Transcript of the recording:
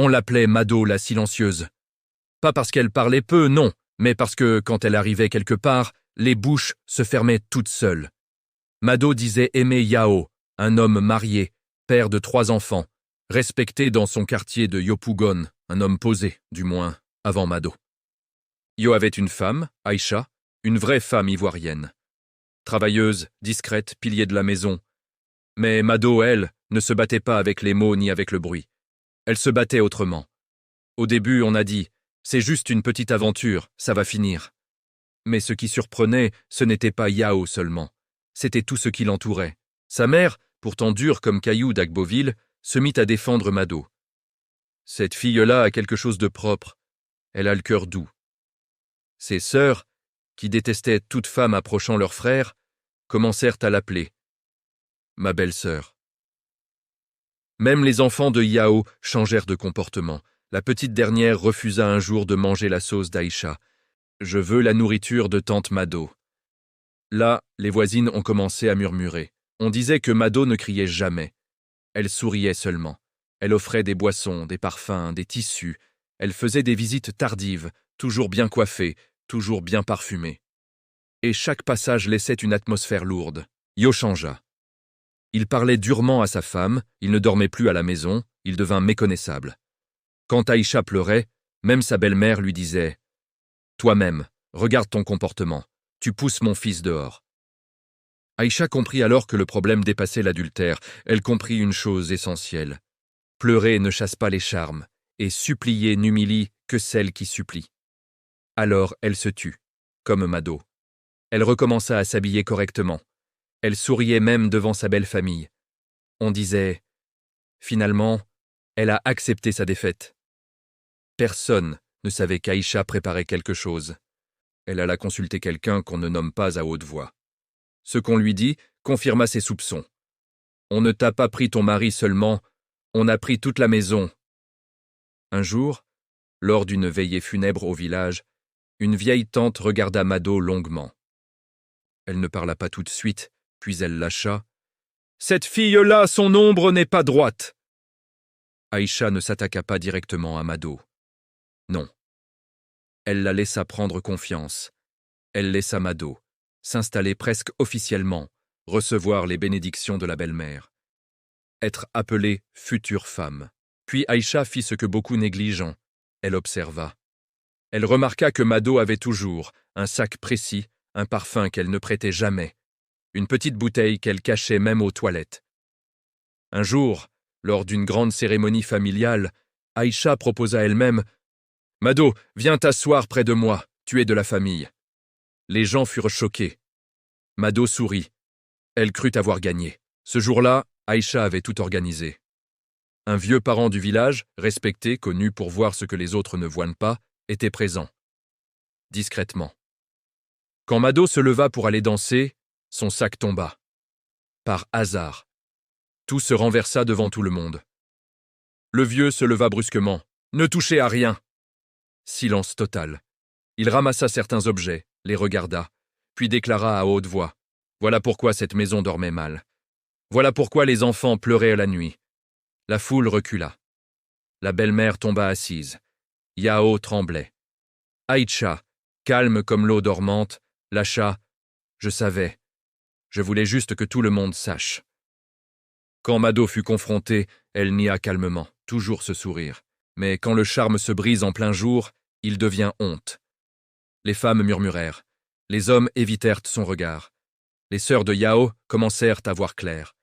On l'appelait Mado la silencieuse. Pas parce qu'elle parlait peu, non, mais parce que, quand elle arrivait quelque part, les bouches se fermaient toutes seules. Mado disait aimer Yao, un homme marié, père de 3 enfants, respecté dans son quartier de Yopougon, un homme posé, du moins, avant Mado. Yo avait une femme, Aïcha, une vraie femme ivoirienne. Travailleuse, discrète, pilier de la maison. Mais Mado, elle, ne se battait pas avec les mots ni avec le bruit. Elle se battait autrement. Au début, on a dit « c'est juste une petite aventure, ça va finir ». Mais ce qui surprenait, ce n'était pas Yao seulement. C'était tout ce qui l'entourait. Sa mère, pourtant dure comme caillou d'Agboville, se mit à défendre Mado. Cette fille-là a quelque chose de propre. Elle a le cœur doux. Ses sœurs, qui détestaient toute femme approchant leur frère, commencèrent à l'appeler « ma belle-sœur ». Même les enfants de Yao changèrent de comportement. La petite dernière refusa un jour de manger la sauce d'Aïcha. « Je veux la nourriture de tante Mado ». Là, les voisines ont commencé à murmurer. On disait que Mado ne criait jamais. Elle souriait seulement. Elle offrait des boissons, des parfums, des tissus. Elle faisait des visites tardives, toujours bien coiffée, toujours bien parfumée. Et chaque passage laissait une atmosphère lourde. Yo changea. Il parlait durement à sa femme, il ne dormait plus à la maison, il devint méconnaissable. Quand Aïcha pleurait, même sa belle-mère lui disait « Toi-même, regarde ton comportement, tu pousses mon fils dehors ». Aïcha comprit alors que le problème dépassait l'adultère. Elle comprit une chose essentielle. Pleurer ne chasse pas les charmes, et supplier n'humilie que celle qui supplie. Alors elle se tut, comme Mado. Elle recommença à s'habiller correctement. Elle souriait même devant sa belle famille. On disait, finalement, elle a accepté sa défaite. Personne ne savait qu'Aïcha préparait quelque chose. Elle alla consulter quelqu'un qu'on ne nomme pas à haute voix. Ce qu'on lui dit confirma ses soupçons. On ne t'a pas pris ton mari seulement, on a pris toute la maison. Un jour, lors d'une veillée funèbre au village, une vieille tante regarda Mado longuement. Elle ne parla pas tout de suite, puis elle lâcha « Cette fille-là, son ombre n'est pas droite !» Aïcha ne s'attaqua pas directement à Mado. Non. Elle la laissa prendre confiance. Elle laissa Mado s'installer presque officiellement, recevoir les bénédictions de la belle-mère. Être appelée future femme. Puis Aïcha fit ce que beaucoup négligent. Elle observa. Elle remarqua que Mado avait toujours un sac précis, un parfum qu'elle ne prêtait jamais, une petite bouteille qu'elle cachait même aux toilettes. Un jour, lors d'une grande cérémonie familiale, Aïcha proposa elle-même « Mado, viens t'asseoir près de moi, tu es de la famille ». Les gens furent choqués. Mado sourit. Elle crut avoir gagné. Ce jour-là, Aïcha avait tout organisé. Un vieux parent du village, respecté, connu pour voir ce que les autres ne voient pas, était présent. Discrètement. Quand Mado se leva pour aller danser, son sac tomba. Par hasard. Tout se renversa devant tout le monde. Le vieux se leva brusquement. « Ne touchez à rien !» Silence total. Il ramassa certains objets, les regarda, puis déclara à haute voix « Voilà pourquoi cette maison dormait mal. Voilà pourquoi les enfants pleuraient la nuit. » La foule recula. La belle-mère tomba assise. Yao tremblait. Aïcha, calme comme l'eau dormante, lâcha « Je savais. Je voulais juste que tout le monde sache. » Quand Mado fut confrontée, elle nia calmement, toujours ce sourire. Mais quand le charme se brise en plein jour, il devient honte. Les femmes murmurèrent. Les hommes évitèrent son regard. Les sœurs de Yao commencèrent à voir clair.